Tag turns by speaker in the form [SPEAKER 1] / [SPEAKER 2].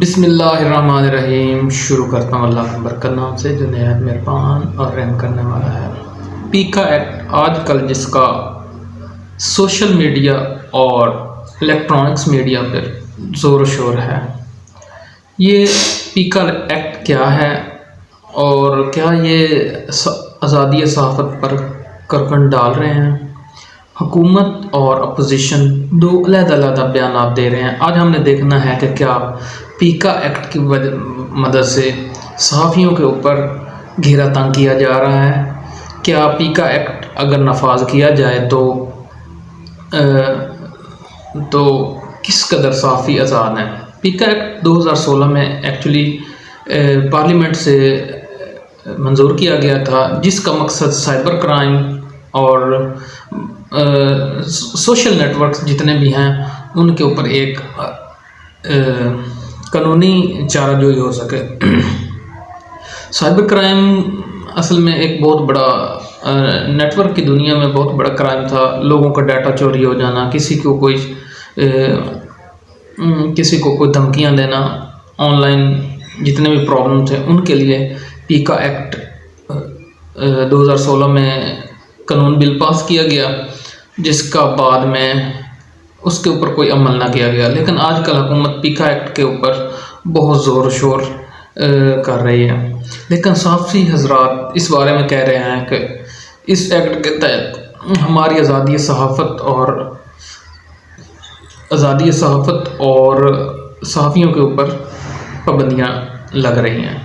[SPEAKER 1] بسم اللہ الرحمن الرحیم۔ شروع کرتا ہوں اللہ کے برکت نام سے جو نہایت مہربان اور رحم کرنے والا ہے۔ پیکا ایکٹ آج کل جس کا سوشل میڈیا اور الیکٹرانکس میڈیا پر زور و شور ہے، یہ پیکا ایکٹ کیا ہے اور کیا یہ آزادی صحافت پر کرکن ڈال رہے ہیں؟ حکومت اور اپوزیشن دو علیحدہ بیانات دے رہے ہیں۔ آج ہم نے دیکھنا ہے کہ کیا پیکا ایکٹ کی مدد سے صحافیوں کے اوپر گھیرا تنگ کیا جا رہا ہے۔ کیا پیکا ایکٹ اگر نفاذ کیا جائے تو کس قدر صحافی آزاد ہیں؟ پیکا ایکٹ 2016 میں ایکچولی پارلیمنٹ سے منظور کیا گیا تھا، جس کا مقصد سائبر کرائم اور سوشل نیٹ ورکس جتنے بھی ہیں ان کے اوپر ایک قانونی چارہ جوئی ہو سکے۔ سائبر کرائم اصل میں ایک بہت بڑا نیٹ ورک کی دنیا میں بہت بڑا کرائم تھا۔ لوگوں کا ڈیٹا چوری ہو جانا، کسی کو کوئی دھمکیاں دینا، آن لائن جتنے بھی پرابلم تھے ان کے لیے پیکا ایکٹ 2016 میں قانون بل پاس کیا گیا، جس کا بعد میں اس کے اوپر کوئی عمل نہ کیا گیا۔ لیکن آج کل حکومت پیکا ایکٹ کے اوپر بہت زور و شور کر رہی ہے، لیکن صحافی حضرات اس بارے میں کہہ رہے ہیں کہ اس ایکٹ کے تحت ہماری آزادی صحافت اور صحافیوں کے اوپر پابندیاں لگ رہی ہیں۔